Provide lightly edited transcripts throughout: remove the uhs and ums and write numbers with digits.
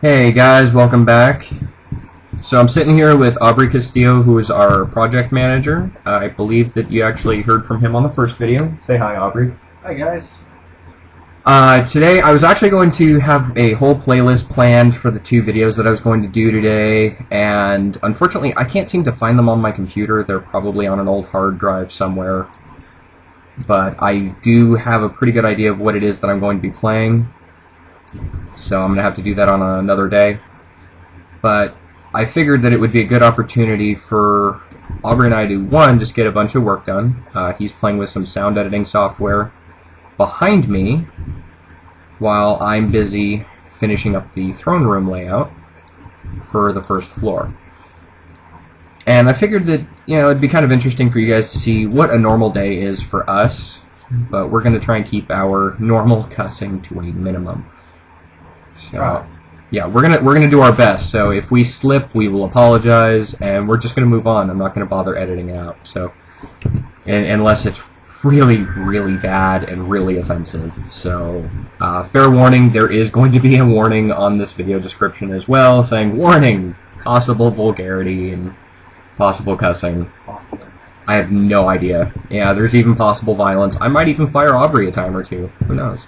Hey guys, welcome back. So I'm sitting here with Aubrey Castillo, who is our project manager. I believe that you actually heard from him on the first video. Say hi, Aubrey. Hi guys. Today I was actually going to have a whole playlist planned for the two videos that I was going to do today, and unfortunately I can't seem to find them on my computer. They're probably on an old hard drive somewhere. But I do have a pretty good idea of what it is that I'm going to be playing. So I'm going to have to do that on another day. But I figured that it would be a good opportunity for Aubrey and I to, one, just get a bunch of work done. He's playing with some sound editing software behind me while I'm busy finishing up the throne room layout for the first floor. And I figured that, it'd be kind of interesting for you guys to see what a normal day is for us, but we're going to try and keep our normal cussing to a minimum. So, yeah, we're gonna do our best. So if we slip, we will apologize, and we're just gonna move on. I'm not gonna bother editing it out. So, unless it's really, really bad and really offensive. So, fair warning: there is going to be a warning on this video description as well, saying "warning: possible vulgarity and possible cussing." I have no idea. Yeah, there's even possible violence. I might even fire Aubrey a time or two. Who knows?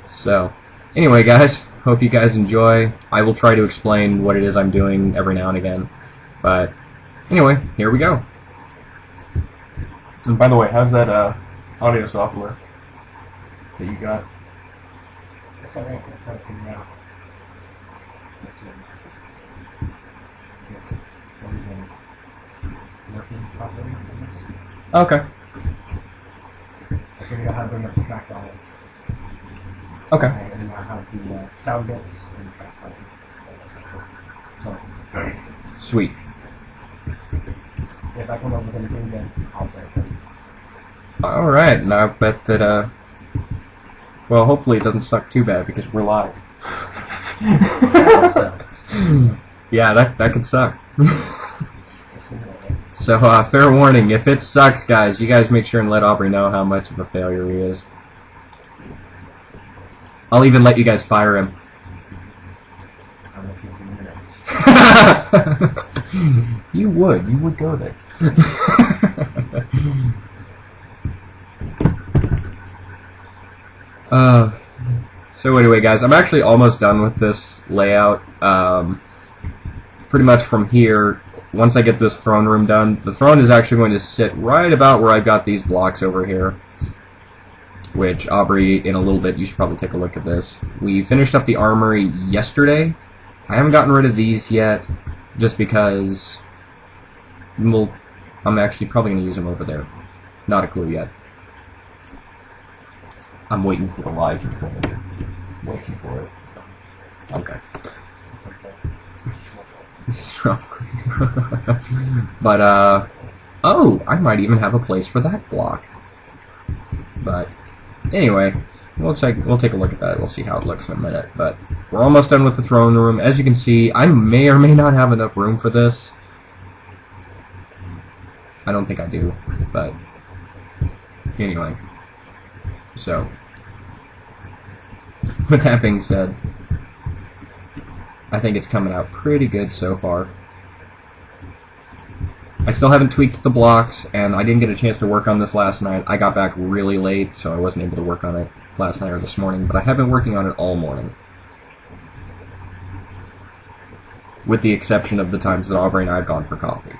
So, anyway, guys. Hope you guys enjoy. I will try to explain what it is I'm doing every now and again. But anyway, here we go. And by the way, how's that audio software that you got? That's alright, I'm trying to figure out. Working properly on this. Okay. I figured out how to bring up the track on it. Okay. And I have the sound bits and track on it. So, Sweet. if I come up with anything, then I'll play it. Alright, and I bet that, well, hopefully it doesn't suck too bad because we're live. Yeah, that could suck. So, fair warning, if it sucks, guys, you guys make sure and let Aubrey know how much of a failure he is. I'll even let you guys fire him. You would go there. So anyway, guys, I'm actually almost done with this layout. Pretty much from here, once I get this throne room done, the throne is actually going to sit right about where I've got these blocks over here. Which, Aubrey, in a little bit, you should probably take a look at this. We finished up the armory yesterday. I haven't gotten rid of these yet, just because I'm actually probably going to use them over there. Not a clue yet. I'm waiting for the license. Waiting for it. Okay. So, but, oh, I might even have a place for that block. But anyway, we'll take a look at that. We'll see how it looks in a minute. But we're almost done with the throne room. As you can see, I may or may not have enough room for this. I don't think I do, but anyway. So, with that being said, I think it's coming out pretty good so far. I still haven't tweaked the blocks, and I didn't get a chance to work on this last night. I got back really late, so I wasn't able to work on it last night or this morning, but I have been working on it all morning. With the exception of the times that Aubrey and I have gone for coffee.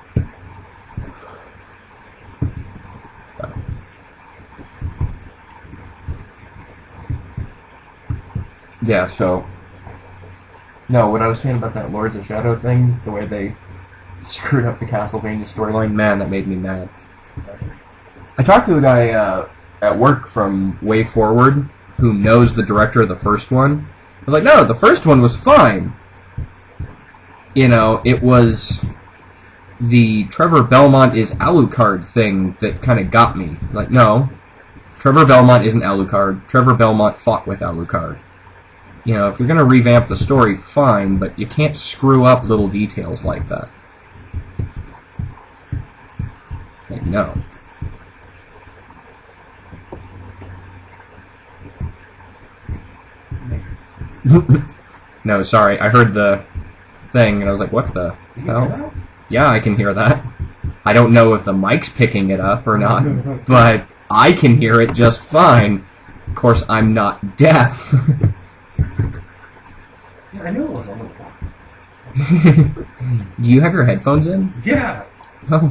Yeah, so... No, what I was saying about that Lords of Shadow thing, the way they screwed up the Castlevania storyline, man, that made me mad. I talked to a guy at work from Way Forward who knows the director of the first one. I was like, no, the first one was fine. It was the Trevor Belmont is Alucard thing that kind of got me. Like, no, Trevor Belmont isn't Alucard. Trevor Belmont fought with Alucard. If you're going to revamp the story, fine, but you can't screw up little details like that. Like, no. No, sorry. I heard the thing, and I was like, what the You hell? hear that? Yeah, I can hear that. I don't know if the mic's picking it up or not, but I can hear it just fine. Of course, I'm not deaf. Yeah, I knew it was a little. Do you have your headphones in? Yeah. Oh.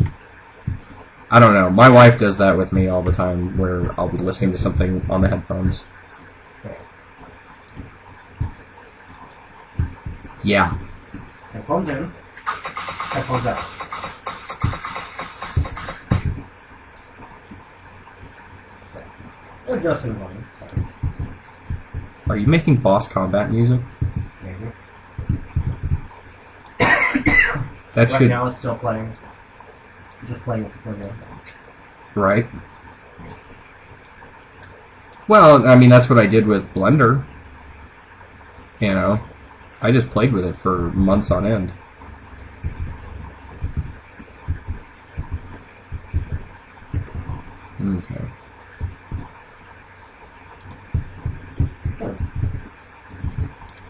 I don't know. My wife does that with me all the time, where I'll be listening to something on the headphones. Okay. Yeah. Headphones in. Headphones out. So, adjusting volume. Sorry. Are you making boss combat music? Maybe. That Right should... now it's still playing. Just playing with the program. Right. Well, I mean, that's what I did with Blender. You know, I just played with it for months on end. Okay.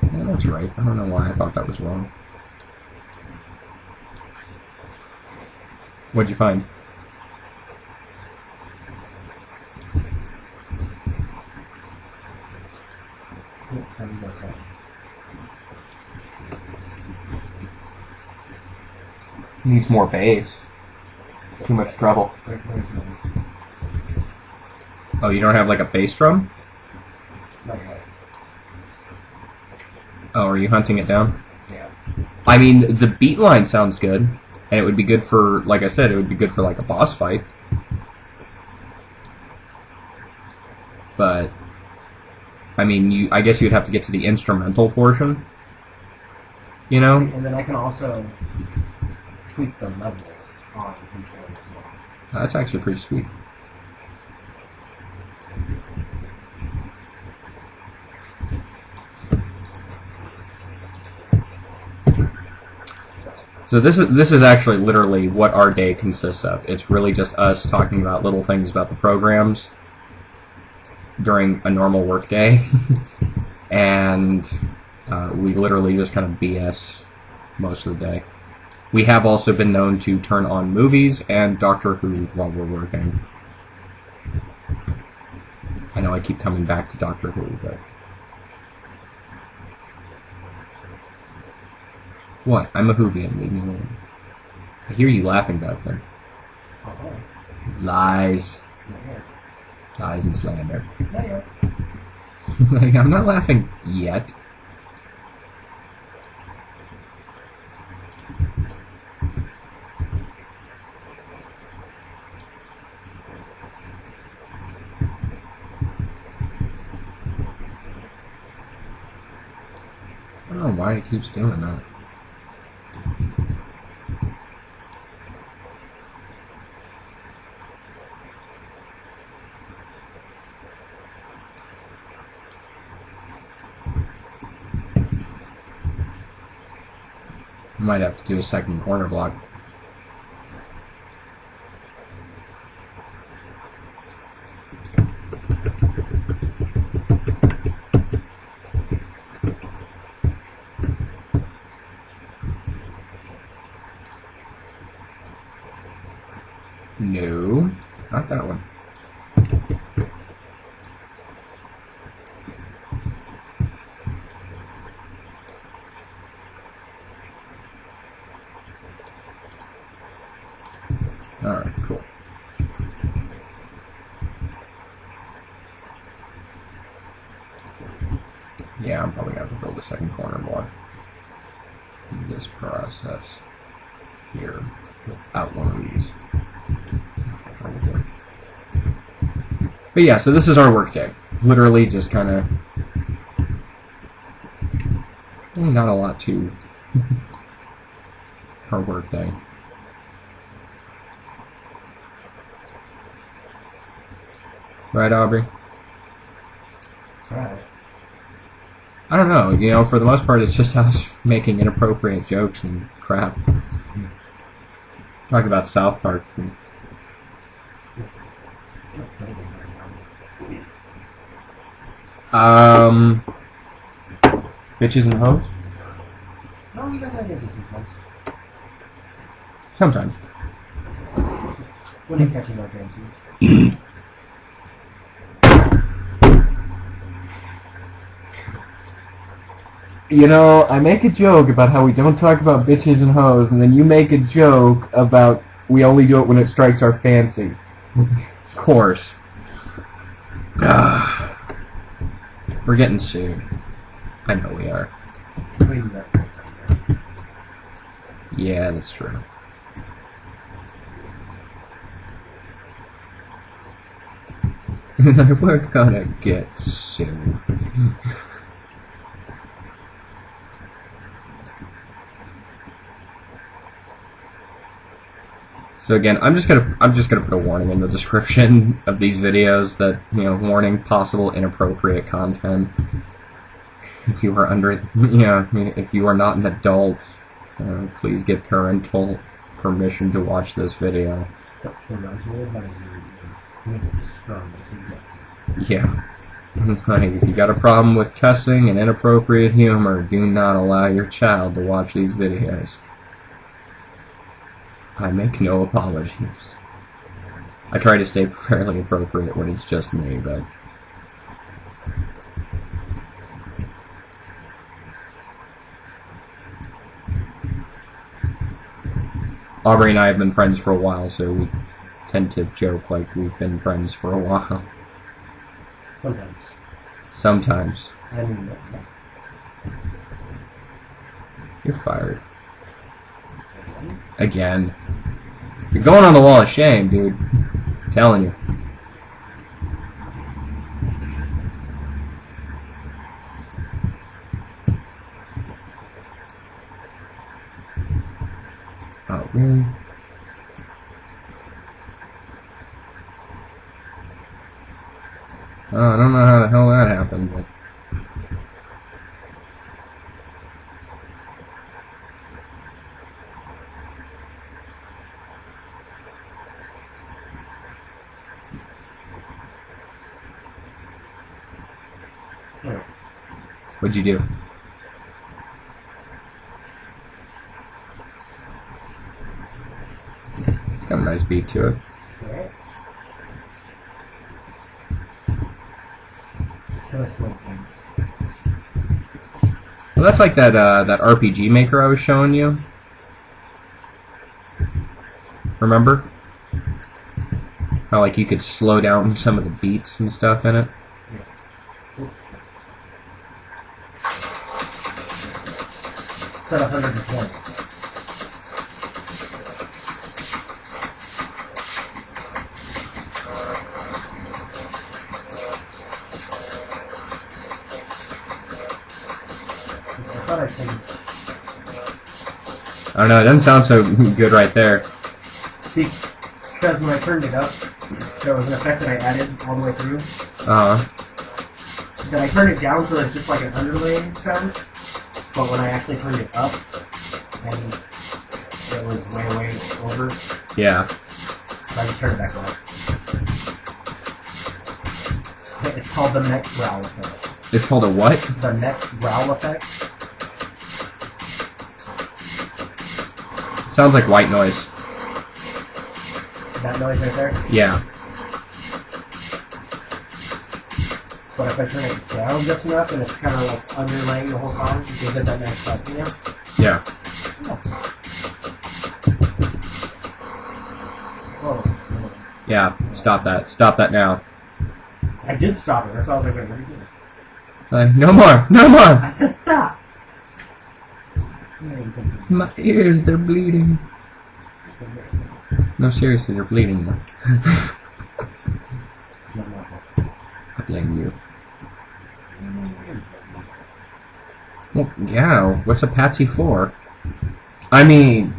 Yeah, that's right. I don't know why I thought that was wrong. What'd you find? How do you guys say? Needs more bass. Too much treble. Where's yours? Oh, you don't have like a bass drum? Not yet. Oh, are you hunting it down? Yeah. I mean, the beat line sounds good, and it would be good for, like I said, it would be good for like a boss fight. But, I mean, I guess you'd have to get to the instrumental portion. You know? And then I can also tweak the levels on each one as well. That's actually pretty sweet. So this is actually literally what our day consists of. It's really just us talking about little things about the programs during a normal work day, and we literally just kind of BS most of the day. We have also been known to turn on movies and Doctor Who while we're working. I know I keep coming back to Doctor Who, but... What? I'm a Whovian, leave me alone. I hear you laughing back there. Oh, Lies. not yet. Lies and slander. Not yet. Like, I'm not laughing yet. I don't know why it keeps doing that. Might have to do a second corner block. No, not that one. Alright, cool. Yeah, I'm probably going to have to build a second corner block in this process here without one of these. But yeah, so this is our work day. Literally just kind of... not a lot to our work day. Right, Aubrey? Try. I don't know, you know, for the most part it's just us making inappropriate jokes and crap. Talk about South Park. Bitches and hoes? No, you don't like it this much. Sometimes. When you're catching my fancy. You know, I make a joke about how we don't talk about bitches and hoes, and then you make a joke about we only do it when it strikes our fancy. Of course. We're getting sued. I know we are. Yeah, that's true. We're gonna get sued. So again, I'm just gonna put a warning in the description of these videos that, you know, warning possible inappropriate content. If you are under, if you are not an adult, please get parental permission to watch this video. Yeah. Like, if you got a problem with cussing and inappropriate humor, do not allow your child to watch these videos. I make no apologies. I try to stay fairly appropriate when it's just me, but... Aubrey and I have been friends for a while, so we tend to joke like we've been friends for a while. Sometimes. Sometimes. I mean, You're fired. Again. You're going on the wall of shame, dude. I'm telling you. Oh, really? Oh, I don't know how the hell that happened, but... What'd you do? It's got a nice beat to it. Well, that's like that that RPG maker I was showing you. Remember? How like you could slow down some of the beats and stuff in it. It's at 120. I don't know, it doesn't sound so good right there. Because when I turned it up, there was an effect that I added all the way through. Then I turned it down so it's just like an underlay sound. But when I actually turned it up, and it was way over. Yeah. I just turned it back on. It's called the neck growl effect. It's called a what? The neck growl effect. Sounds like white noise. That noise right there? Yeah. But if I turn it down just enough and it's kind of like underlaying the whole song, you can get that next effect, you know? Yeah. Oh. Yeah, stop that. Stop that now. I did stop it. That's why I was like, wait, what are you doing? No more! No more! I said stop! My ears, they're bleeding. No, seriously, they're bleeding now. I blame you. Well, yeah, what's a patsy for? I mean...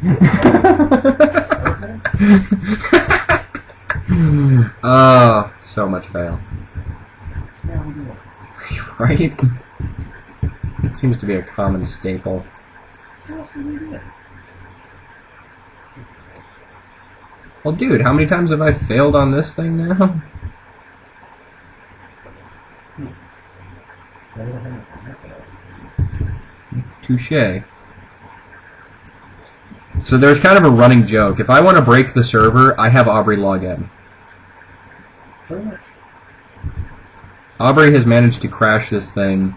Oh, so much fail. Right? It seems to be a common staple. Well, dude, how many times have I failed on this thing now? Touche. So there's kind of a running joke. If I want to break the server, I have Aubrey log in. Pretty much. Aubrey has managed to crash this thing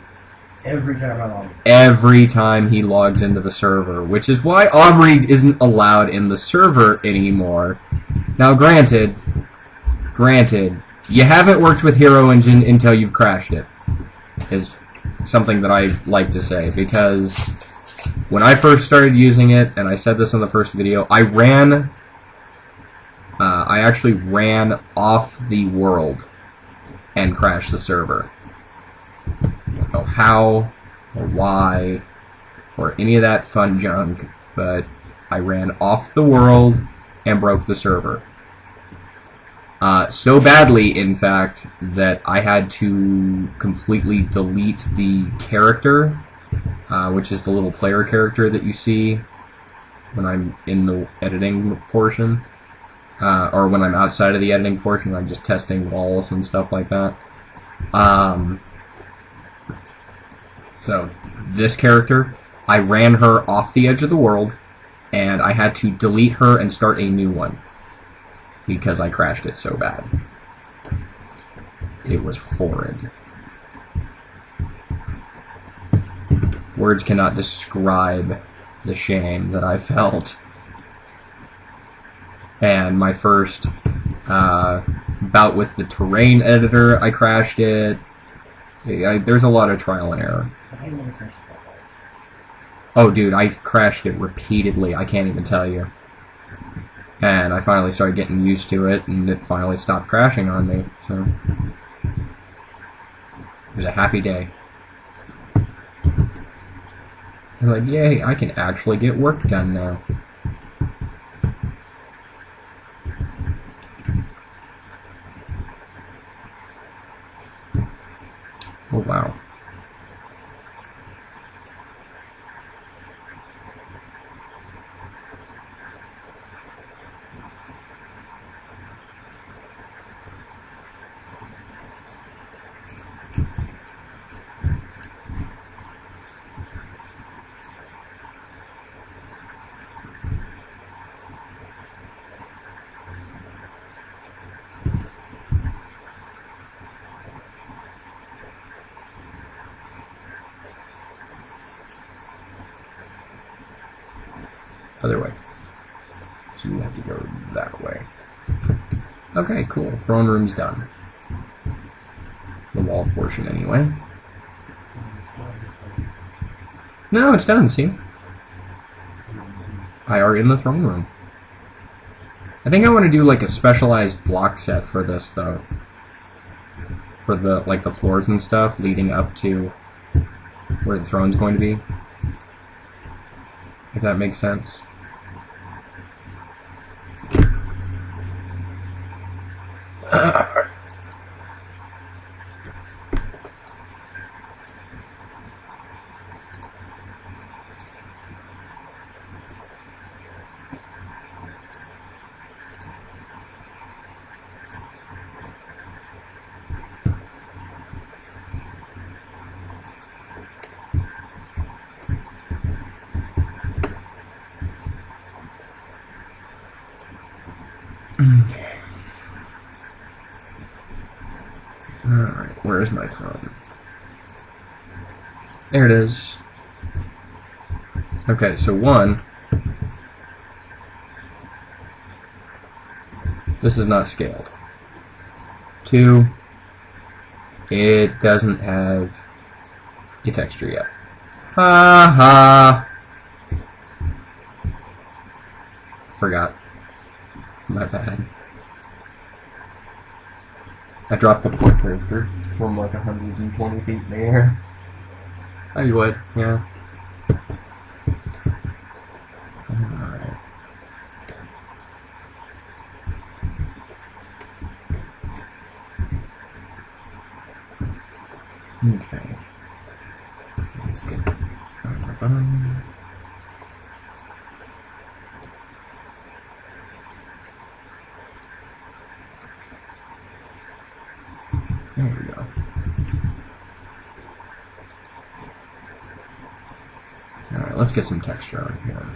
Every time I log in. every time he logs into the server, which is why Aubrey isn't allowed in the server anymore. Now, granted, you haven't worked with Hero Engine until you've crashed it, is something that I like to say, because when I first started using it, and I said this in the first video, I actually ran off the world and crashed the server. I don't know how, or why, or any of that fun junk, but I ran off the world and broke the server. So badly, in fact, that I had to completely delete the character, which is the little player character that you see when I'm in the editing portion, or when I'm outside of the editing portion. I'm just testing walls and stuff like that. So, this character, I ran her off the edge of the world, and I had to delete her and start a new one, because I crashed it so bad. It was horrid. Words cannot describe the shame that I felt. And my first bout with the terrain editor, I crashed it. There's a lot of trial and error. Oh, dude, I crashed it repeatedly. I can't even tell you. And I finally started getting used to it, and it finally stopped crashing on me. So it was a happy day. I'm like, yay, I can actually get work done now. Oh, wow. Other way. So you have to go that way. Okay, cool. Throne room's done. The wall portion, anyway. No, it's done, see? I are in the throne room. I think I want to do like a specialized block set for this, though. For the, like, the floors and stuff leading up to where the throne's going to be. If that makes sense. Alright, where's my throne? There it is. Okay, so one, this is not scaled. Two, it doesn't have a texture yet. Ha ha! Forgot. My bad. I dropped the portrait from like 120 feet in the air. I would, yeah. Alright. Okay. Let's get. There we go. Alright, let's get some texture on here.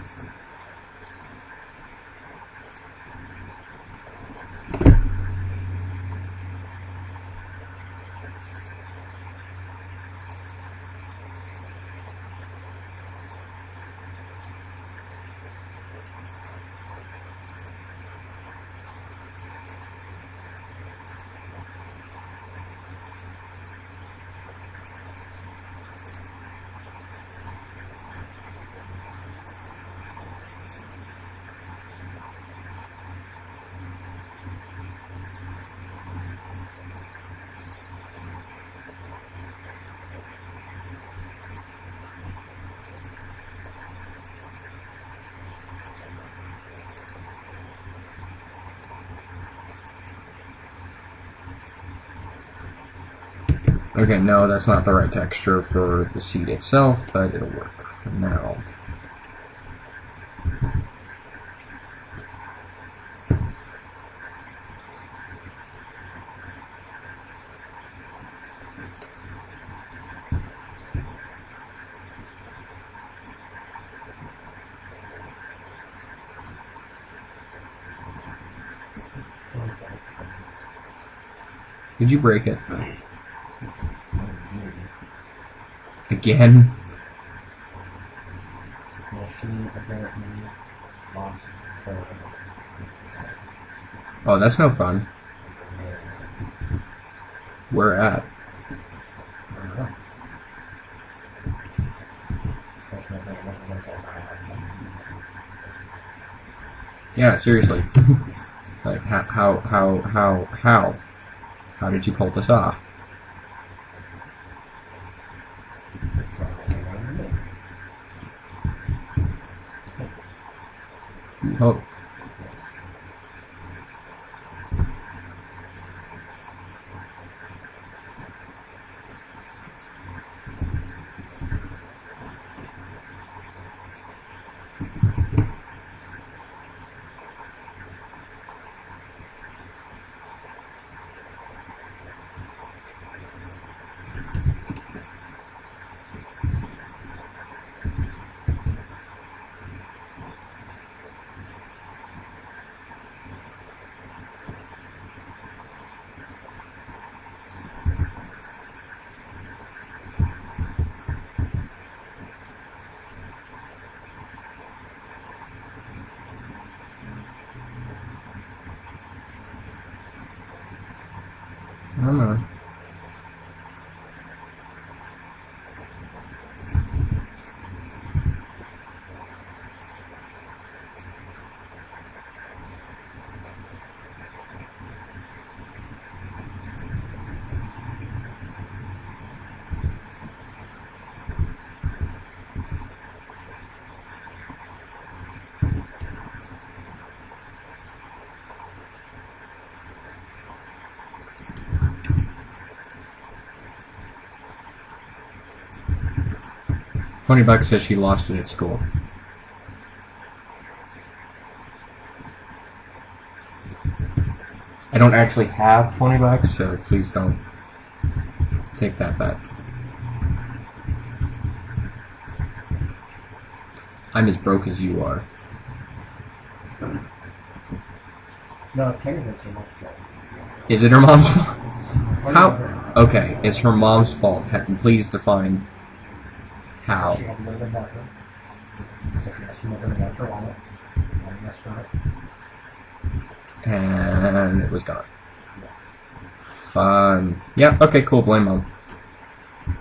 Okay, no, that's not the right texture for the seed itself, but it'll work for now. Did you break it? Again? Well, she apparently lost her. Oh, that's no fun. Where at? Yeah, seriously. Like, how did you pull this off? Oh. I don't know. $20 says she lost it at school. I don't actually have $20, so please don't take that bet. I'm as broke as you are. No, technically it's her mom's fault. Is it her mom's fault? How? Okay, it's her mom's fault. Please define how. She had to go to the bathroom. So she asked me to go to the bathroom wallet. I messed her up. And it was gone. Fun. Yeah, okay, cool. Blame mom.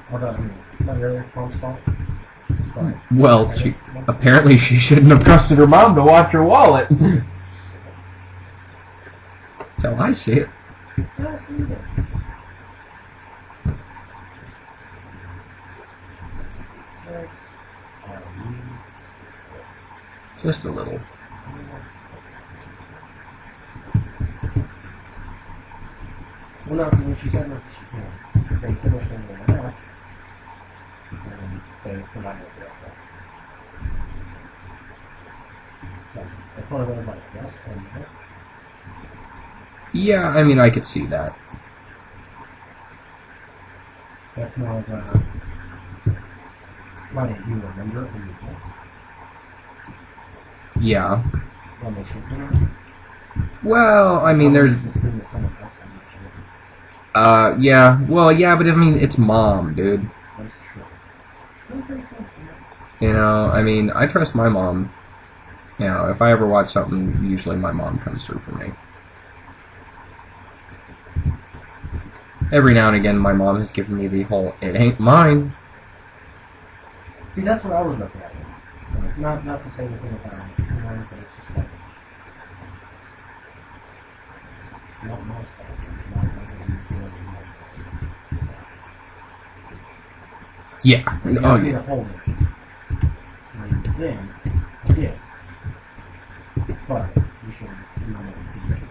Hold on, it's not really mom's fault. But Well, she apparently she shouldn't have trusted her mom to watch her wallet. That's how I see it. Just a little. Well, no, because what she said was, they finished in the math, and they forgot to do that. So, it's one of those, like, yes and no. Yeah, I mean, I could see that. That's more of a, Why did you remember it when you did? Yeah. Well, make sure you know. Well, I mean, there's... Just assume that someone else had make sure. Yeah. Well, yeah, but I mean, it's Mom, dude. That's true. You know, I mean, I trust my mom. You know, if I ever watch something, usually my mom comes through for me. Every now and again, my mom has given me the whole, it ain't mine. See, that's what I would look at. Like, not to say anything about it, you know, but it's just like, it's not my stuff. Not my stuff. Yeah. You Oh, just need yeah. to hold it. And then, yeah. But, you should remember to do it.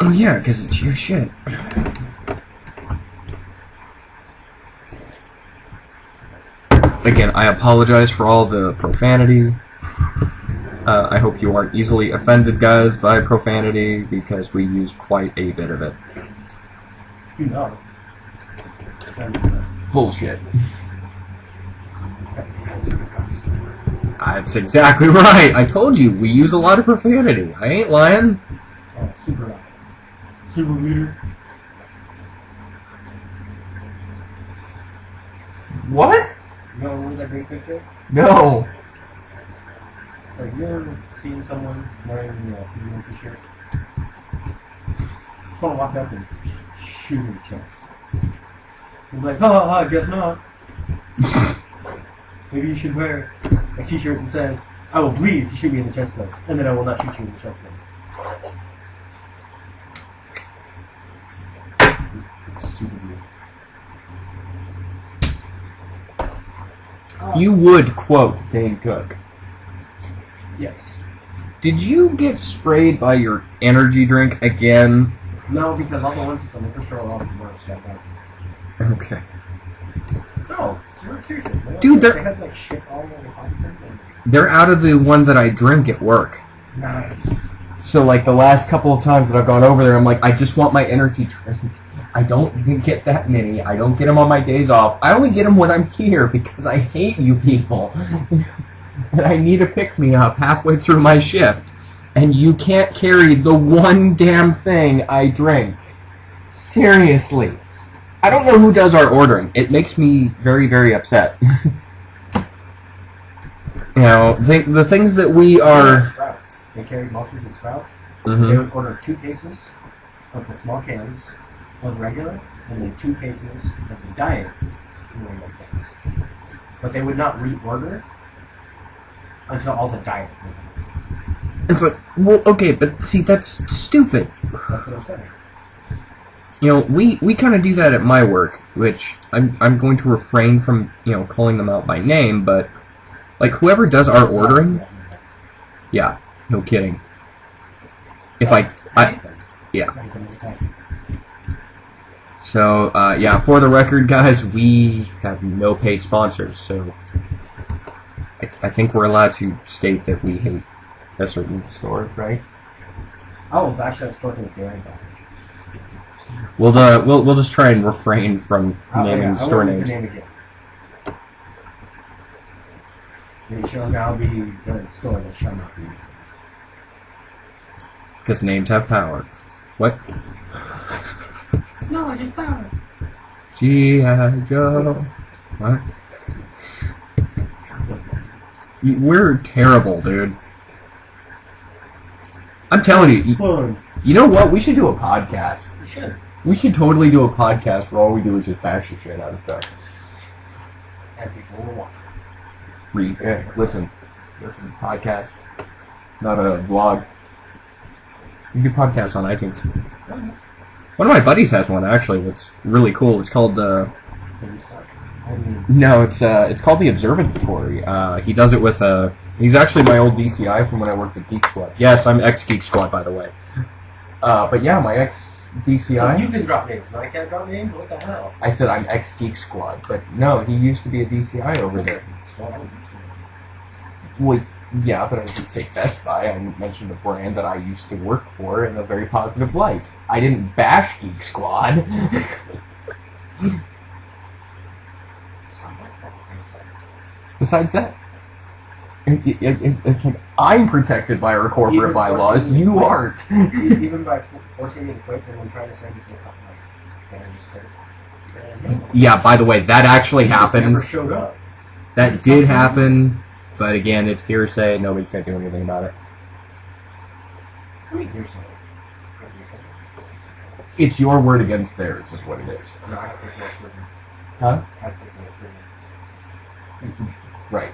Oh, yeah, because it's your shit. Again, I apologize for all the profanity. I hope you aren't easily offended, guys, by profanity, because we use quite a bit of it. You know. Bullshit. That's exactly right. I told you, we use a lot of profanity. I ain't lying. Oh, super loud. Super leader. What? You know what that big picture? No. Like, you ever seen someone wearing a CBN t-shirt? Just want to walk up and shoot in the chest. You'd be like, I guess not. Maybe you should wear a t-shirt that says, I will bleed if you shoot me in the chest plate, and then I will not shoot you in the chest plate. Super weird. You would quote Dane Cook. Yes. Did you get sprayed by your energy drink again? No, because all the ones at the liquor store are all the worst stuff out. Okay. No, seriously. Dude, they had like shit all over the body. They're out of the one that I drink at work. Nice. So, like, the last couple of times that I've gone over there, I'm like, I just want my energy drink. I don't get that many. I don't get them on my days off. I only get them when I'm here because I hate you people. And I need a pick-me-up halfway through my shift. And you can't carry the one damn thing I drink. Seriously. I don't know who does our ordering. It makes me very, very upset. You know, the things that we are... Sprouts. They carried monsters and sprouts. Mm-hmm. They would order 2 cases of the small cans of regular, and then 2 cases of the diet regular cans. But they would not reorder until all the diet were done. It's like, well, okay, but see, that's stupid. That's what I'm saying. You know, we kind of do that at my work, which I'm going to refrain from, you know, calling them out by name, but, like, whoever does our ordering, yeah, no kidding. If yeah. So, yeah, for the record, guys, we have no paid sponsors, so I think we're allowed to state that we hate a certain store, right? Oh, actually, I was talking with Darren about it. We'll just try and refrain from naming the store names. Name again. It shall now be the store that shall not be. Because names have power. What? No, I just found it. G.I. Joe. What? We're terrible, dude. I'm telling you. You know what? We should do a podcast. We should. We should totally do a podcast where all we do is just bash the shit out of stuff. And people will watch. Listen, podcast, not a vlog. You do podcasts on iTunes. One of my buddies has one actually. That's really cool. It's called No, it's called the Observatory. He does it with he's actually my old DCI from when I worked at Geek Squad. Yes, I'm ex-Geek Squad, by the way. But yeah, my ex-DCI... So you can drop names, but I can't drop names? What the hell? I said I'm ex-Geek Squad, but no, he used to be a DCI over there. Well, yeah, but I didn't say Best Buy. I mentioned a brand that I used to work for in a very positive light. I didn't bash Geek Squad. Besides that, it's like I'm protected by our corporate Even bylaws. forcing You me to aren't. Even by forcing me to quit and then trying to send me to the company, can I just quit? And Yeah. By the way, that actually he just happened. never showed up. That did happen, but again, it's hearsay. Nobody's gonna do anything about it. I mean, here's something. It's your word against theirs, is what it is. No, I have to work with him. Huh? I have to work with him. Right.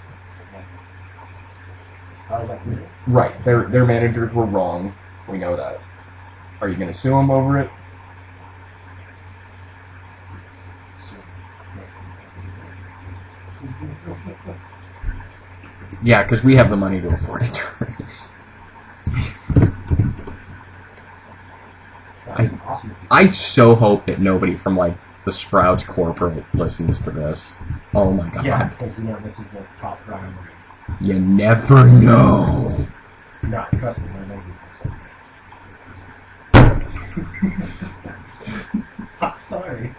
How is that weird? Right. Their managers were wrong. We know that. Are you gonna sue them over it? So, Yeah, because we have the money to afford attorneys. awesome. I so hope that nobody from, like, the Sprouts corporate listens to this. Oh my god. Yeah, because this is the top priority. You never know. No, trust me, they're lazy. I'm sorry.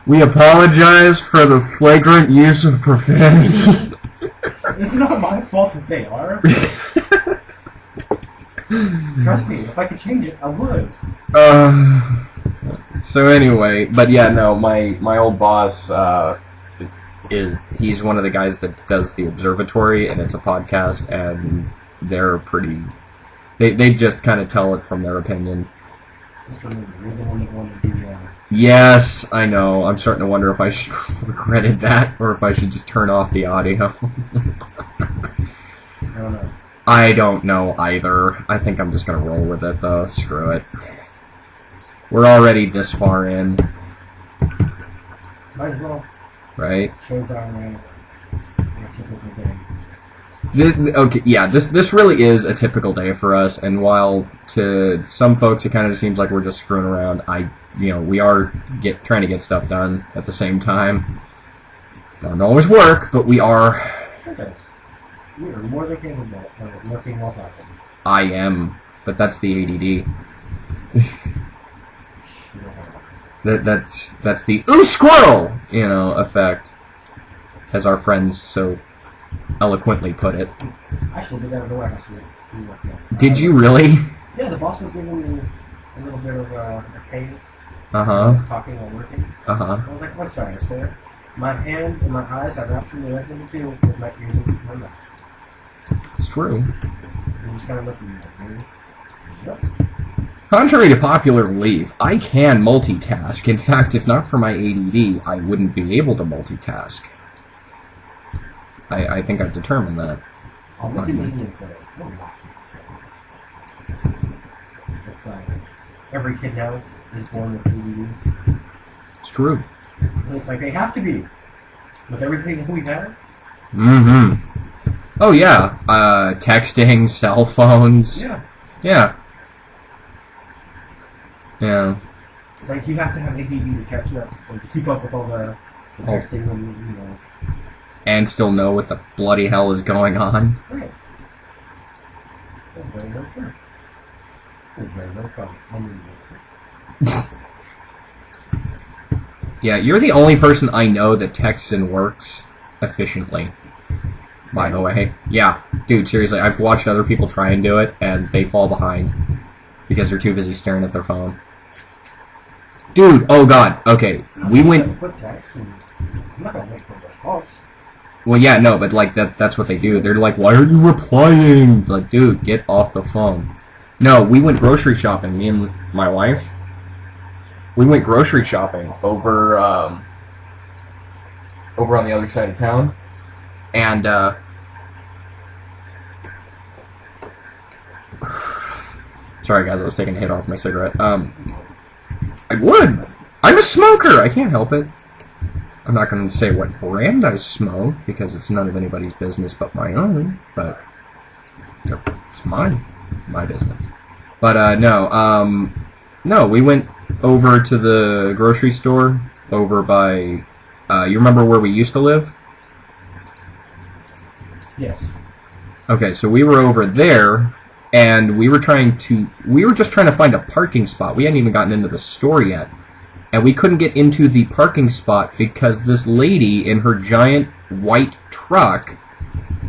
We apologize for the flagrant use of profanity. It's not my fault that they are. Trust me, if I could change it, I would. So anyway, but yeah, no, my old boss he's one of the guys that does the observatory, and it's a podcast, and they're pretty. They just kind of tell it from their opinion. You're the one that wanted the. Yes, I know. I'm starting to wonder if I should have regretted that, or if I should just turn off the audio. I don't know. I don't know either. I think I'm just gonna roll with it, though. Screw it. We're already this far in, Might as well. right? Shows our typical day. Okay, yeah, this really is a typical day for us, and while to some folks it kind of seems like we're just screwing around, we are trying to get stuff done at the same time. Doesn't always work, but we are. Sure does. We are more than capable of working while talking. I am, but that's the ADD. That's the ooh squirrel, effect, as our friends so eloquently put it. I actually did that at the warehouse week. Did you really? Yeah, the boss was giving me a little bit of a pay. I Uh-huh. was talking while working. Uh-huh. I was like, what's that, sir? My hands and my eyes have absolutely nothing to do with my ears and my mouth. It's true. And just kind of looking at me. Yep. Contrary to popular belief, I can multitask. In fact, if not for my ADD, I wouldn't be able to multitask. I think I've determined that. I'll look at me and say, oh, it's like, every kid now is born with ADD. It's true. And it's like, they have to be. With everything that we have. Mm-hmm. Oh, yeah. Texting, cell phones. Yeah. Yeah. Yeah. It's like you have to have ADD to catch up, or to keep up with all the texting and, And still know what the bloody hell is going on. Right. That's very, very true. It's very, very funny. Yeah, you're the only person I know that texts and works efficiently. By the way. Yeah. Dude, seriously, I've watched other people try and do it, and they fall behind. Because they're too busy staring at their phone. Dude, oh god, okay. We went... Quick text, and I'm not going to wait for a response. Well, yeah, no, but like that's what they do. They're like, why are you replying? Like, dude, get off the phone. No, we went grocery shopping, me and my wife. We went grocery shopping over on the other side of town. And, sorry guys, I was taking a hit off my cigarette. I would! I'm a smoker! I can't help it. I'm not going to say what brand I smoke, because it's none of anybody's business but my own, but it's mine. My business. But, no, we went over to the grocery store, over by, you remember where we used to live? Yes. Okay, so we were over there, and we were just trying to find a parking spot. We hadn't even gotten into the store yet. And we couldn't get into the parking spot because this lady in her giant white truck,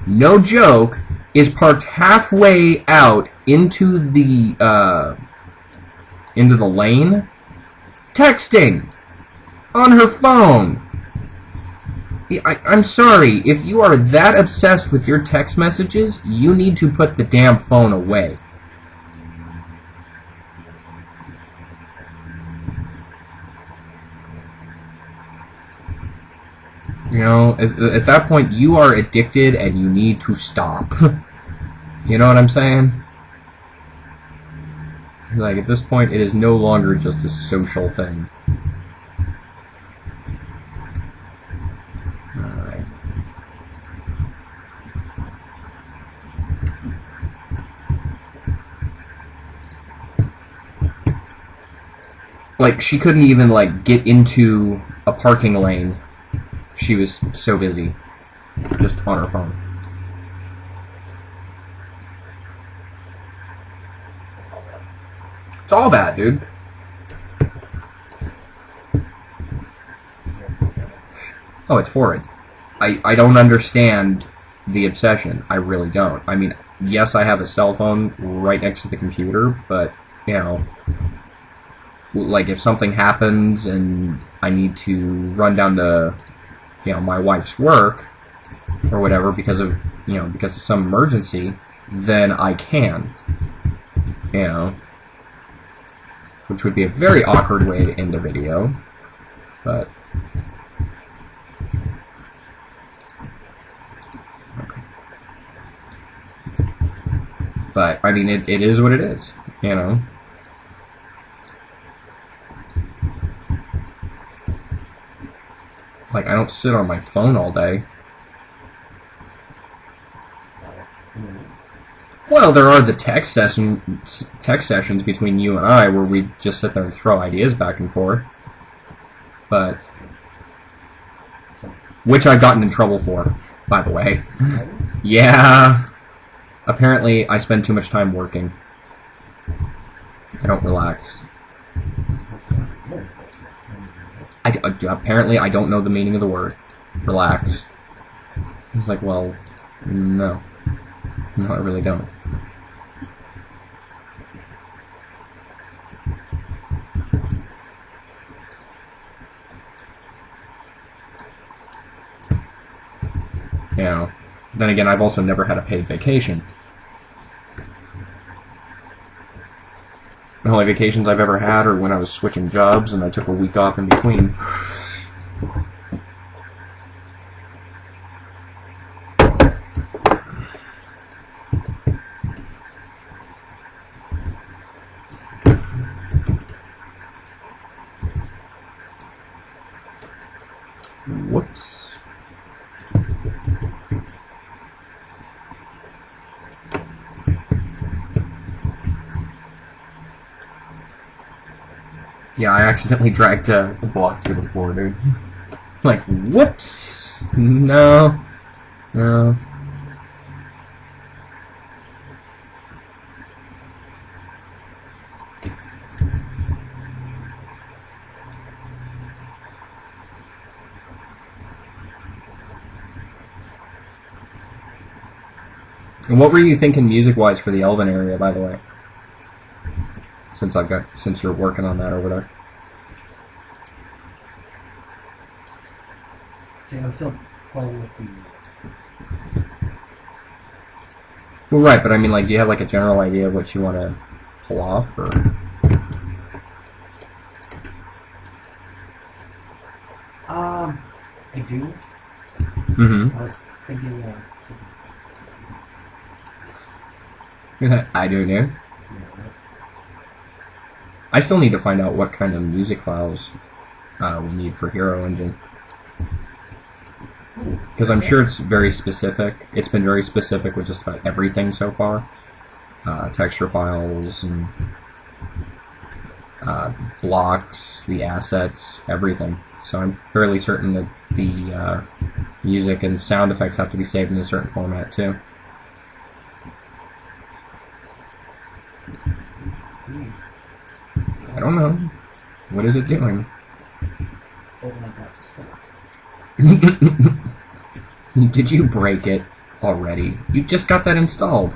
no joke, is parked halfway out into the lane, texting on her phone. I'm sorry, if you are that obsessed with your text messages, you need to put the damn phone away. You know, at that point, you are addicted and you need to stop. You know what I'm saying? Like, at this point, it is no longer just a social thing. Alright. Like, she couldn't even, like, get into a parking lane. She was so busy. Just on her phone. It's all bad, dude. Oh, it's horrid. I don't understand the obsession. I really don't. I mean, yes, I have a cell phone right next to the computer, but, you know, like, if something happens and I need to run down to, you know, my wife's work or whatever because of some emergency, then I can, you know, which would be a very awkward way to end a video, but okay. But I mean, it is what it is, you know. Like, I don't sit on my phone all day. Well, there are the text sessions between you and I where we just sit there and throw ideas back and forth. But, which I've gotten in trouble for, by the way. Yeah. Apparently, I spend too much time working. I don't relax. Apparently, I don't know the meaning of the word. Relax. It's like, well, no. No, I really don't. You know, then again, I've also never had a paid vacation. The only vacations I've ever had are when I was switching jobs and I took a week off in between. Whoops. Yeah, I accidentally dragged the block through the floor, dude. Like, whoops! No. No. And what were you thinking music-wise for the Elven area, by the way? Since you're working on that over there. See, I'm still playing with the... Well, right, but I mean, like, do you have, like, a general idea of what you want to pull off, or...? I do. Mm-hmm. I was thinking, I do, yeah. I still need to find out what kind of music files we need for Hero Engine. Because I'm sure it's very specific. It's been very specific with just about everything so far. Texture files and blocks, the assets, everything. So I'm fairly certain that the music and sound effects have to be saved in a certain format too. I don't know. What is it doing? open up that stuff. Did you break it already? You just got that installed.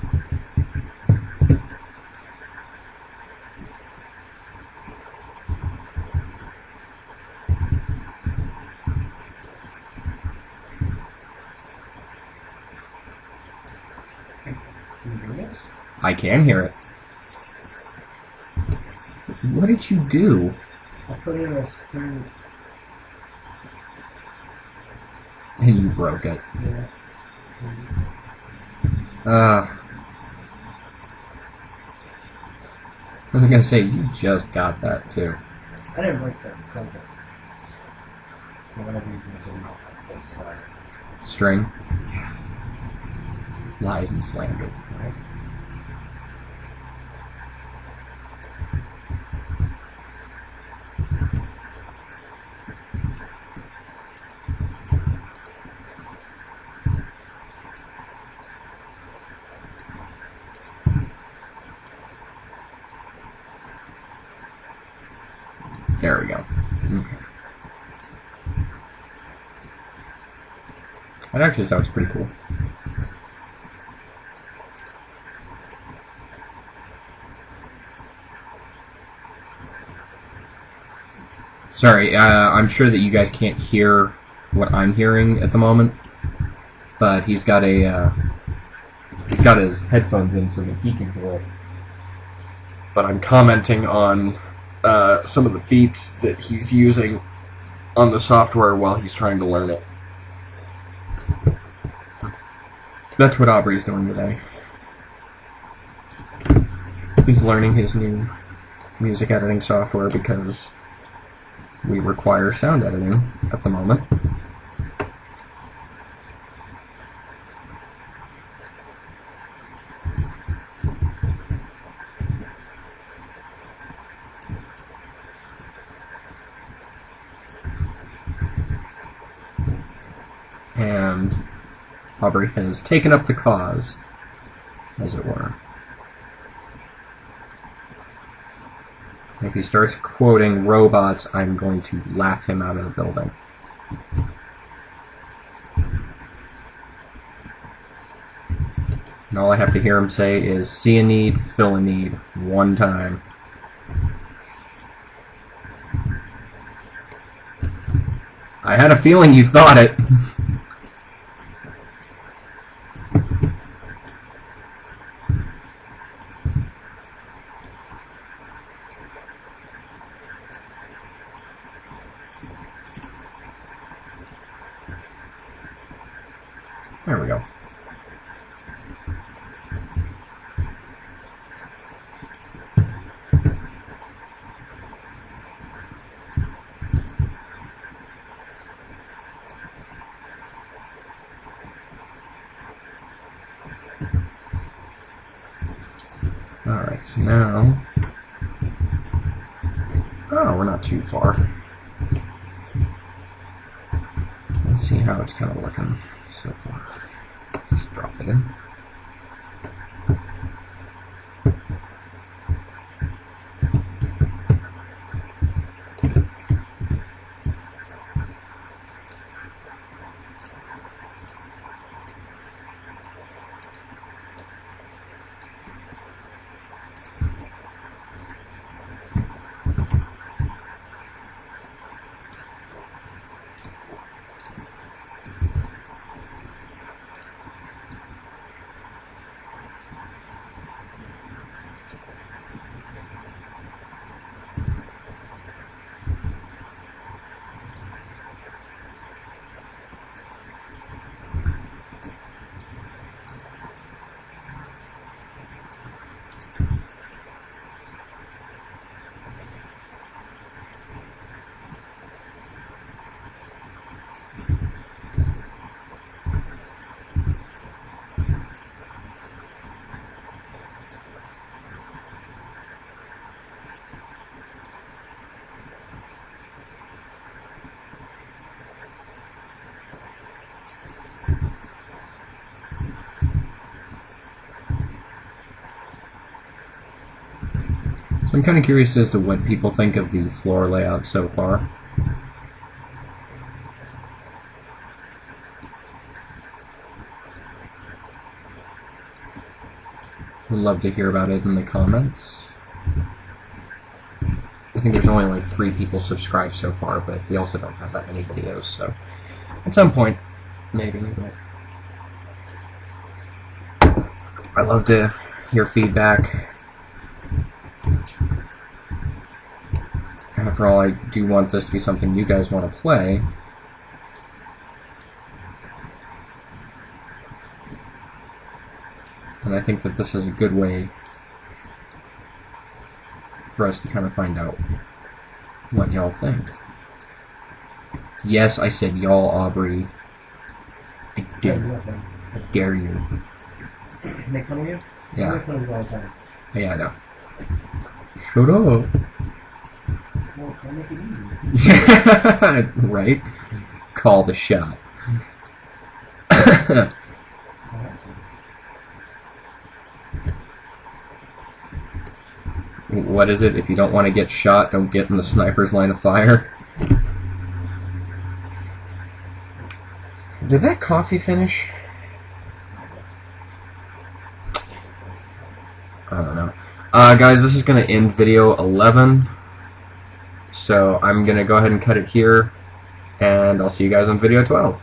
Can you hear this? I can hear it. What did you do? I put in a spring. And you broke it. Yeah. I was gonna say, you just got that too. I didn't break that. Broke it. For whatever reason, it didn't help this String. Lies and slander. right? There we go. Okay. That actually sounds pretty cool. Sorry, I'm sure that you guys can't hear what I'm hearing at the moment, but he's got his headphones in so that he can hear it. But I'm commenting on some of the beats that he's using on the software while he's trying to learn it. That's what Aubrey's doing today. He's learning his new music editing software because we require sound editing at the moment. And Aubrey has taken up the cause, as it were. If he starts quoting robots, I'm going to laugh him out of the building. And all I have to hear him say is, see a need, fill a need, one time. I had a feeling you thought it. There we go. Alright, so now... Oh, we're not too far. Let's see how it's kind of looking so far. Let's drop it in. So I'm kind of curious as to what people think of the floor layout so far. Would love to hear about it in the comments. I think there's only like 3 people subscribed so far, but we also don't have that many videos, so at some point, maybe. But I love to hear feedback. After all, I do want this to be something you guys want to play. And I think that this is a good way for us to kind of find out what y'all think. Yes, I said y'all, Aubrey. I dare you. Make fun of you? Yeah. I make fun of you all the time. Yeah, I know. Shut up. Well, I'll make it easy. Right? Call the shot. What is it? If you don't want to get shot, don't get in the sniper's line of fire. Did that coffee finish? I don't know. Guys, this is going to end video 11. So I'm going to go ahead and cut it here. And I'll see you guys on video 12.